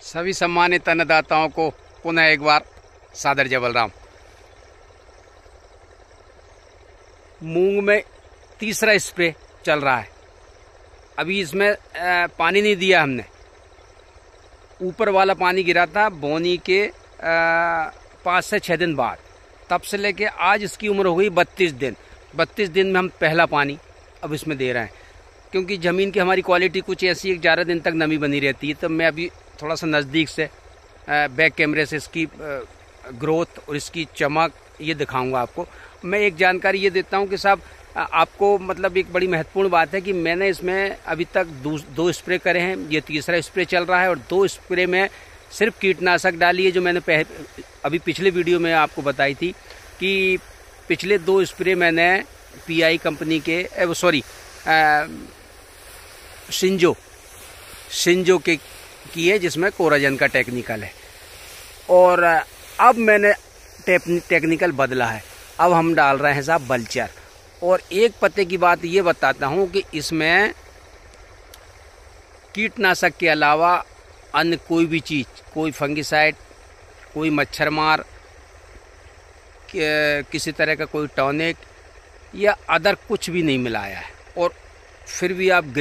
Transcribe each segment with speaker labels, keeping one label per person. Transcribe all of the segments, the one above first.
Speaker 1: सभी सम्मानित अन्नदाताओं को पुनः एक बार सादर जय बलराम। मूंग में तीसरा स्प्रे चल रहा है। अभी इसमें पानी नहीं दिया हमने, ऊपर वाला पानी गिरा था बोनी के 5 से 6 दिन बाद। तब से लेके आज इसकी उम्र हो गई 32 दिन। 32 दिन में हम पहला पानी अब इसमें दे रहे हैं, क्योंकि ज़मीन की हमारी क्वालिटी कुछ ऐसी है, 11 दिन तक नमी बनी रहती है। तो मैं अभी थोड़ा सा नज़दीक से बैक कैमरे से इसकी ग्रोथ और इसकी चमक ये दिखाऊंगा आपको। मैं एक जानकारी ये देता हूँ कि साहब आपको मतलब एक बड़ी महत्वपूर्ण बात है कि मैंने इसमें अभी तक 2 स्प्रे करे हैं, ये तीसरा स्प्रे चल रहा है। और 2 स्प्रे में सिर्फ कीटनाशक डाली है, जो मैंने अभी पिछले वीडियो में आपको बताई थी कि पिछले 2 स्प्रे मैंने PI कंपनी के सिंजो के किए, जिसमें कोराजन का टेक्निकल है। और अब मैंने टेक्निकल बदला है, अब हम डाल रहे हैं साहब बल्चर। और एक पते की बात ये बताता हूँ कि इसमें कीटनाशक के अलावा अन्य कोई भी चीज़, कोई फंगिसाइड, कोई मच्छर मार, किसी तरह का कोई टॉनिक या अदर कुछ भी नहीं मिलाया है। और फिर भी आप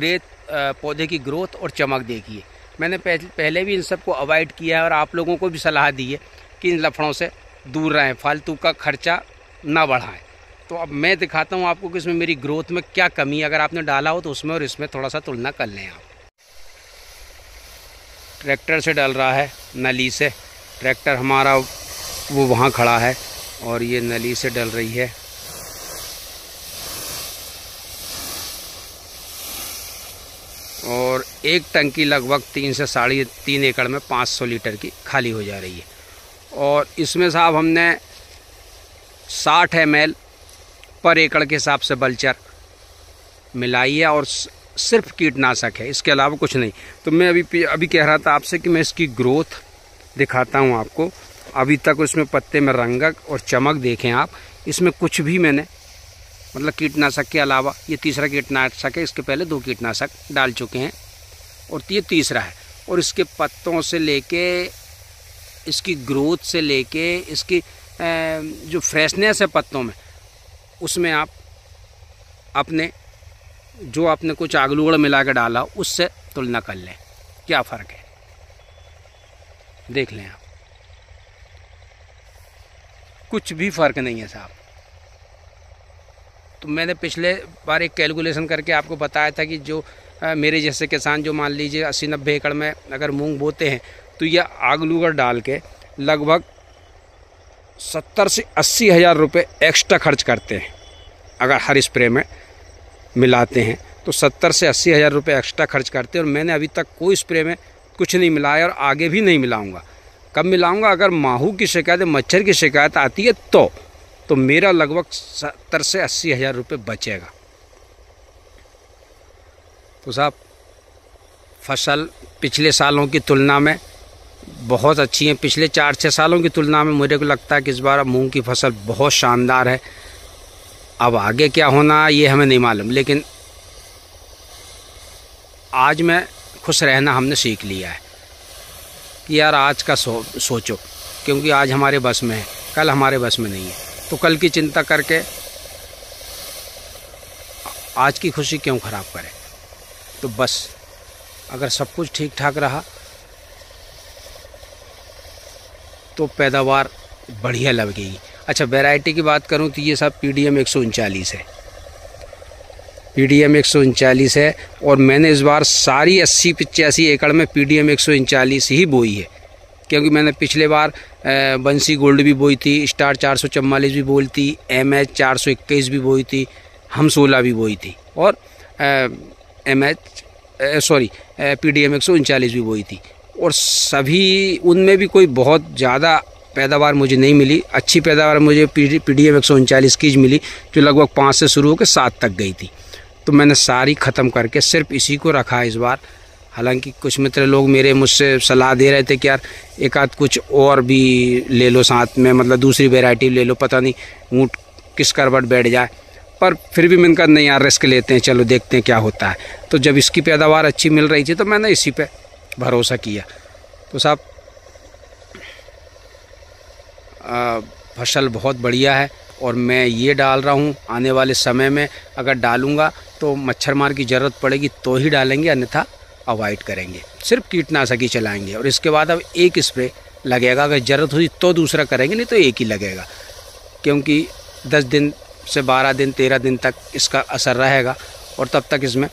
Speaker 1: पौधे की ग्रोथ और चमक देखिए। मैंने पहले भी इन सबको अवॉइड किया है और आप लोगों को भी सलाह दी है कि इन लफड़ों से दूर रहें, फालतू का खर्चा ना बढ़ाएं। तो अब मैं दिखाता हूं आपको कि इसमें मेरी ग्रोथ में क्या कमी है। अगर आपने डाला हो तो उसमें और इसमें थोड़ा सा तुलना कर लें आप। ट्रैक्टर से डल रहा है, नली से। ट्रैक्टर हमारा वो वहाँ खड़ा है और ये नली से डल रही है। और एक टंकी लगभग 3 से 3.5 एकड़ में 500 लीटर की खाली हो जा रही है। और इसमें साहब हमने 60 ml पर एकड़ के हिसाब से बल्चर मिलाई है और सिर्फ कीटनाशक है, इसके अलावा कुछ नहीं। तो मैं अभी कह रहा था आपसे कि मैं इसकी ग्रोथ दिखाता हूँ आपको। अभी तक उसमें पत्ते में रंगक और चमक देखें आप। इसमें कुछ भी मैंने मतलब कीटनाशक के अलावा, ये तीसरा कीटनाशक है, इसके पहले 2 कीटनाशक डाल चुके हैं और ये तीसरा है। और इसके पत्तों से लेके, इसकी ग्रोथ से लेके, इसकी जो फ्रेशनेस है पत्तों में, उसमें आप अपने जो आपने कुछ आगलूगड़ मिला के डाला उससे तुलना कर लें, क्या फ़र्क है देख लें आप। कुछ भी फ़र्क नहीं है साहब। तो मैंने पिछले बार एक कैलकुलेशन करके आपको बताया था कि जो मेरे जैसे किसान जो मान लीजिए 80-90 एकड़ में अगर मूंग बोते हैं तो यह आगलूगड़ डाल के लगभग 70 से 80 हज़ार रुपये एक्स्ट्रा खर्च करते हैं। अगर हर स्प्रे में मिलाते हैं तो 70 से 80 हज़ार रुपये एक्स्ट्रा खर्च करते हैं। और मैंने अभी तक कोई स्प्रे में कुछ नहीं मिलाया और आगे भी नहीं मिलाऊंगा। कब मिलाऊंगा? अगर माहू की शिकायत, मच्छर की शिकायत आती है तो मेरा लगभग 70 से 80 हज़ार रुपये बचेगा। तो साहब फसल पिछले सालों की तुलना में बहुत अच्छी है। पिछले 4-6 सालों की तुलना में मुझे को लगता है कि इस बार मूंग की फसल बहुत शानदार है। अब आगे क्या होना ये हमें नहीं मालूम, लेकिन आज मैं खुश रहना हमने सीख लिया है कि यार आज का सोचो, क्योंकि आज हमारे बस में है, कल हमारे बस में नहीं है। तो कल की चिंता करके आज की खुशी क्यों ख़राब करें। तो बस अगर सब कुछ ठीक ठाक रहा तो पैदावार बढ़िया लगेगी। अच्छा, वैरायटी की बात करूं तो ये सब PDM 139 है। PDM 139 है और मैंने इस बार सारी 80-85 एकड़ में PDM 139 ही बोई है, क्योंकि मैंने पिछले बार बंसी गोल्ड भी बोई थी, स्टार 444 भी बोई थी, MH 421 भी बोई थी, हम 16 भी बोई थी और PDM 139 भी बोई थी। और सभी उनमें भी कोई बहुत ज़्यादा पैदावार मुझे नहीं मिली। अच्छी पैदावार मुझे PDM 139 की मिली, जो लगभग 5 से शुरू होकर 7 तक गई थी। तो मैंने सारी ख़त्म करके सिर्फ इसी को रखा है इस बार। हालांकि कुछ मित्र लोग मुझसे सलाह दे रहे थे कि यार एक आध कुछ और भी ले लो साथ में, मतलब दूसरी वैरायटी ले लो, पता नहीं ऊँट किस करवट बैठ जाए। पर फिर भी मैंने कहा नहीं यार, रिस्क लेते हैं, चलो देखते हैं क्या होता है। तो जब इसकी पैदावार अच्छी मिल रही थी तो मैंने इसी पे भरोसा किया। तो साहब फसल बहुत बढ़िया है। और मैं ये डाल रहा हूँ, आने वाले समय में अगर डालूँगा तो मच्छर मार की ज़रूरत पड़ेगी तो ही डालेंगे, अन्यथा अवॉइड करेंगे, सिर्फ कीटनाशक ही चलाएंगे। और इसके बाद अब एक स्प्रे लगेगा, अगर ज़रूरत हुई तो दूसरा करेंगे, नहीं तो एक ही लगेगा, क्योंकि 10 दिन से 12 दिन 13 दिन तक इसका असर रहेगा। और तब तक इसमें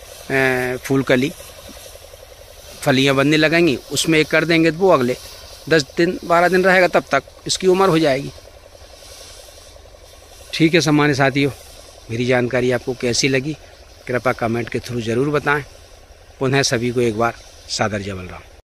Speaker 1: फूल कली फलियाँ बनने लगेंगी, उसमें एक कर देंगे तो वो अगले 10 दिन 12 दिन रहेगा, तब तक इसकी उम्र हो जाएगी। ठीक है सम्मानित साथियों, मेरी जानकारी आपको कैसी लगी कृपया कमेंट के थ्रू ज़रूर बताएं। पुनः सभी को एक बार सादर जय बलराम।